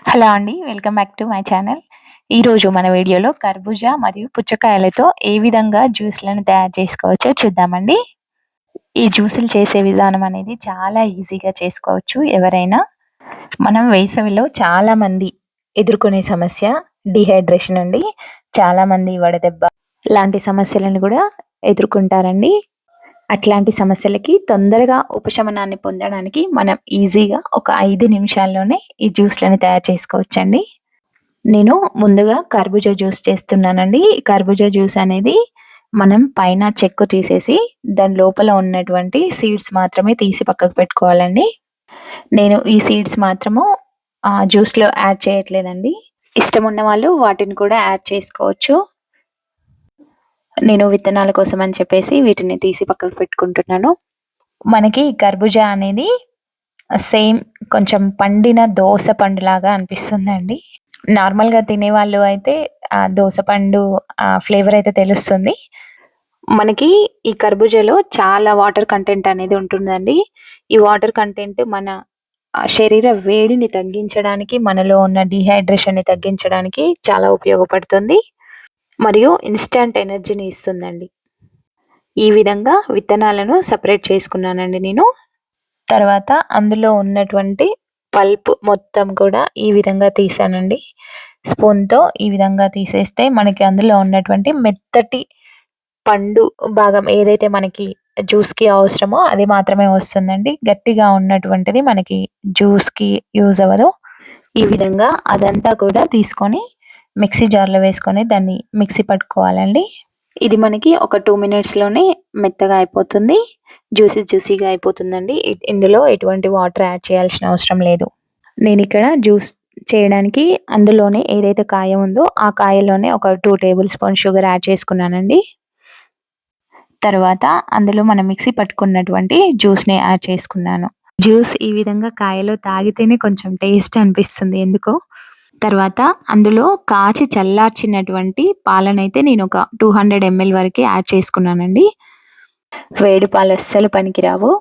Hello అండి. Welcome back to my channel. ఈరోజు మన వీడియోలో కర్బూజా మరియు పుచ్చకాయలతో ఏ విధంగా జ్యూస్‌లను తయారు చేసుకోవచ్చో చూద్దామండి. ఈ జ్యూసులు చేసే విధానం అనేది చాలా ఈజీగా చేసుకోవచ్చు ఎవరైనా. మనం వేసవిలో చాలామంది ఎదుర్కొనే సమస్య డీహైడ్రేషన్ అండి. చాలామంది వడదెబ్బ లాంటి సమస్యలను కూడా ఎదుర్కొంటారండి. అట్లాంటి సమస్యలకి తొందరగా ఉపశమనాన్ని పొందడానికి మనం ఈజీగా ఒక 5 నిమిషాల్లోనే ఈ జ్యూస్‌లని తయారు చేసుకోవచ్చండి. నేను ముందుగా కర్బూజా జ్యూస్ చేస్తున్నానండి. ఈ కర్బూజా జ్యూస్ అనేది మనం పైన చెక్కు తీసేసి దాని లోపల ఉన్నటువంటి సీడ్స్ మాత్రమే తీసి పక్కకు పెట్టుకోవాలండి. నేను ఈ సీడ్స్ మాత్రము జ్యూస్‌లో యాడ్ చేయట్లేదండి. ఇష్టమున్న వాళ్ళు వాటిని కూడా యాడ్ చేసుకోవచ్చు. నేను విత్తనాల కోసం అని చెప్పేసి వీటిని తీసి పక్కకు పెట్టుకుంటున్నాను. మనకి కర్బూజా అనేది సేమ్ కొంచెం పండిన దోస పండులాగా అనిపిస్తుందండి. నార్మల్‌గా తినేవాళ్ళు అయితే దోస పండు ఫ్లేవర్ అయితే తెలుస్తుంది. మనకి ఈ కర్బూజాలో చాలా వాటర్ కంటెంట్ అనేది ఉంటుందండి. ఈ వాటర్ కంటెంట్ మన శరీర వేడిని తగ్గించడానికి, మనలో ఉన్న డీహైడ్రేషన్‌ని తగ్గించడానికి చాలా ఉపయోగపడుతుంది. మరియు ఇన్‌స్టాంట్ ఎనర్జీని ఇస్తుందండి. ఈ విధంగా విత్తనాలను సెపరేట్ చేసుకున్నానండి నేను. తర్వాత అందులో ఉన్నటువంటి పల్ప్ మొత్తం కూడా ఈ విధంగా తీసానండి. స్పూన్‌తో ఈ విధంగా తీసేస్తే మనకి అందులో ఉన్నటువంటి మెత్తటి పండు భాగం ఏదైతే మనకి జ్యూస్‌కి అవసరమో అది మాత్రమే వస్తుందండి. గట్టిగా ఉన్నటువంటిది మనకి జ్యూస్‌కి యూజ్ అవ్వదు. ఈ విధంగా అదంతా కూడా తీసుకొని మిక్సీ జార్‌లో వేసుకొని దాన్ని మిక్సీ పట్టుకోవాలండి. ఇది మనకి ఒక 2 మినిట్స్‌లోనే మెత్తగా అయిపోతుంది. జ్యూసీగా అయిపోతుందండి. ఇందులో ఎటువంటి వాటర్ యాడ్ చేయాల్సిన అవసరం లేదు. నేనిక్కడ జ్యూస్ చేయడానికి అందులోనే ఏదైతే కాయ ఉందో ఆ కాయలోనే ఒక 2 టేబుల్ స్పూన్ షుగర్ యాడ్ చేసుకున్నానండి. తర్వాత అందులో మనం మిక్సీ పట్టుకున్నటువంటి జ్యూస్‌ని యాడ్ చేసుకున్నాను. జ్యూస్ ఈ విధంగా కాయలో తాగితేనే కొంచెం టేస్ట్ అనిపిస్తుంది ఎందుకో. తర్వాత అందులో కాచి చల్లార్చినటువంటి పాలనైతే నేను ఒక 200 ఎంఎల్ వరకే యాడ్ చేసుకున్నానండి. వేడి పాలు అస్సలు పనికిరావు.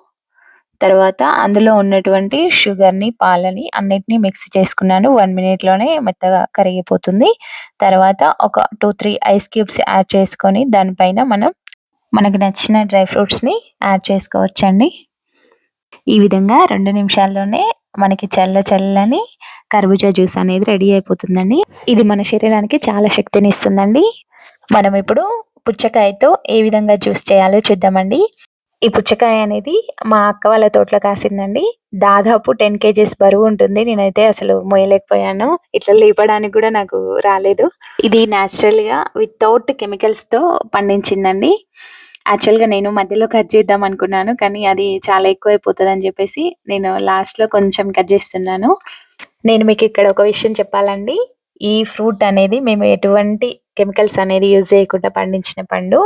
తర్వాత అందులో ఉన్నటువంటి షుగర్‌ని, పాలని అన్నిటిని మిక్స్ చేసుకున్నాను. 1 మినిట్‌లోనే మెత్తగా కరిగిపోతుంది. తర్వాత ఒక 2, 3 ఐస్ క్యూబ్స్ యాడ్ చేసుకొని దానిపైన మనకు నచ్చిన డ్రై ఫ్రూట్స్‌ని యాడ్ చేసుకోవచ్చండి. ఈ విధంగా 2 నిమిషాల్లోనే మనకి చల్లని కర్బూజా జ్యూస్ అనేది రెడీ అయిపోతుందండి. ఇది మన శరీరానికి చాలా శక్తినిస్తుందండి. మనం ఇప్పుడు పుచ్చకాయతో ఏ విధంగా జ్యూస్ చేయాలో చూద్దామండి. ఈ పుచ్చకాయ అనేది మా అక్క వాళ్ళ తోటలో కాసిందండి. దాదాపు 10 కేజీస్ బరువు ఉంటుంది. నేనైతే అసలు మోయలేకపోయాను. ఇట్లా లేపడానికి కూడా నాకు రాలేదు. ఇది నేచురల్‌గా వితౌట్ కెమికల్స్‌తో పండించిందండి. యాక్చువల్‌గా నేను మధ్యలో కట్ చేద్దాం అనుకున్నాను. కానీ అది చాలా ఎక్కువైపోతదని చెప్పేసి నేను లాస్ట్‌లో కొంచెం కట్ చేస్తున్నాను. నేను మీకు ఇక్కడ ఒక విషయం చెప్పాలండి. ఈ ఫ్రూట్ అనేది మేము ఎటువంటి కెమికల్స్ అనేది యూజ్ చేయకుండా పండించిన పండు.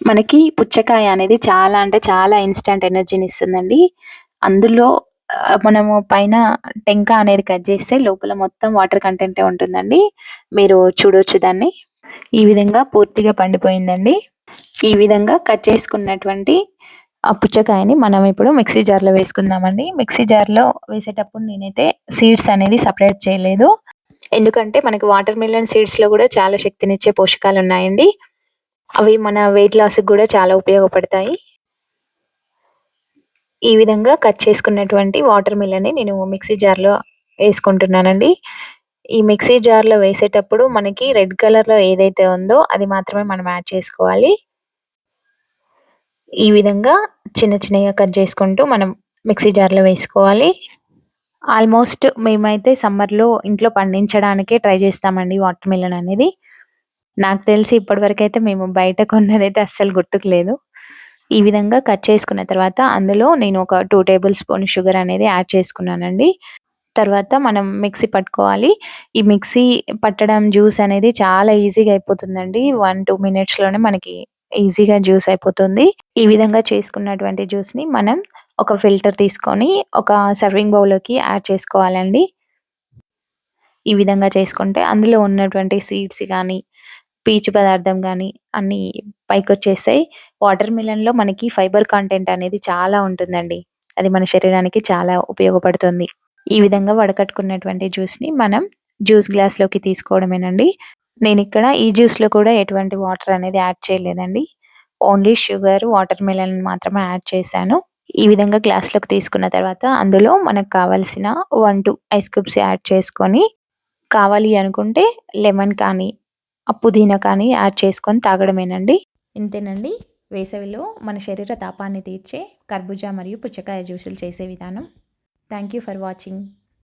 మనకి పుచ్చకాయ అనేది చాలా అంటే చాలా ఇన్‌స్టాంట్ ఎనర్జీని ఇస్తుందండి. అందులో మనము పైన టెంక అనేది కట్ చేస్తే లోపల మొత్తం వాటర్ కంటెంటే ఉంటుందండి. మీరు చూడొచ్చు దాన్ని. ఈ విధంగా పూర్తిగా పండిపోయిందండి. ఈ విధంగా కట్ చేసుకున్నటువంటి ఆ పుచ్చకాయని మనం ఇప్పుడు మిక్సీ జార్‌లో వేసుకుందామండి. మిక్సీ జార్‌లో వేసేటప్పుడు నేనైతే సీడ్స్ అనేది సెపరేట్ చేయలేదు. ఎందుకంటే మనకి వాటర్ మిలన్ సీడ్స్‌లో కూడా చాలా శక్తినిచ్చే పోషకాలున్నాయండి. అవి మన వెయిట్ లాస్‌కి కూడా చాలా ఉపయోగపడతాయి. ఈ విధంగా కట్ చేసుకున్నటువంటి వాటర్ మిలన్‌ని నేను మిక్సీ జార్‌లో వేసుకుంటున్నానండి. ఈ మిక్సీ జార్‌లో వేసేటప్పుడు మనకి రెడ్ కలర్‌లో ఏదైతే ఉందో అది మాత్రమే మనం యాడ్ చేసుకోవాలి. ఈ విధంగా చిన్నగా కట్ చేసుకుంటూ మనం మిక్సీ జార్‌లో వేసుకోవాలి. ఆల్మోస్ట్ మేమైతే సమ్మర్‌లో ఇంట్లో పండించడానికే ట్రై చేస్తామండి వాటర్ మిలన్ అనేది. నాకు తెలిసి ఇప్పటివరకైతే మేము బయట కొన్నదైతే అస్సలు గుర్తుకు లేదు. ఈ విధంగా కట్ చేసుకున్న తర్వాత అందులో నేను ఒక 2 టేబుల్ స్పూన్ షుగర్ అనేది యాడ్ చేసుకున్నానండి. తర్వాత మనం మిక్సీ పట్టుకోవాలి. ఈ మిక్సీ పట్టడం జ్యూస్ అనేది చాలా ఈజీగా అయిపోతుందండి. 1, 2 మినిట్స్‌లోనే మనకి ఈజీగా జ్యూస్ అయిపోతుంది. ఈ విధంగా చేసుకున్నటువంటి జ్యూస్‌ని మనం ఒక ఫిల్టర్ తీసుకొని ఒక సర్వింగ్ బౌల్‌లోకి యాడ్ చేసుకోవాలండి. ఈ విధంగా చేసుకుంటే అందులో ఉన్నటువంటి సీడ్స్ గానీ, పీచు పదార్థం గానీ అన్నీ పైకొచ్చేస్తాయి. వాటర్ మిలన్‌లో మనకి ఫైబర్ కంటెంట్ అనేది చాలా ఉంటుందండి. అది మన శరీరానికి చాలా ఉపయోగపడుతుంది. ఈ విధంగా వడకట్టుకున్నటువంటి జ్యూస్‌ని మనం జ్యూస్ గ్లాస్‌లోకి తీసుకోవడమేనండి. నేనిక్కడ ఈ జ్యూస్‌లో కూడా ఎటువంటి వాటర్ అనేది యాడ్ చేయలేదండి. ఓన్లీ షుగర్, వాటర్ మిలన్ మాత్రమే యాడ్ చేశాను. ఈ విధంగా గ్లాస్‌లోకి తీసుకున్న తర్వాత అందులో మనకు కావాల్సిన 1, 2 ఐస్ క్యూబ్స్ యాడ్ చేసుకొని, కావాలి అనుకుంటే లెమన్ కానీ, పుదీనా కానీ యాడ్ చేసుకొని తాగడమేనండి. ఇంతేనండి. వేసవిలో మన శరీర తాపాన్ని తీర్చే కర్బూజా మరియు పుచ్చకాయ జ్యూసులు చేసే విధానం. Thank you for watching.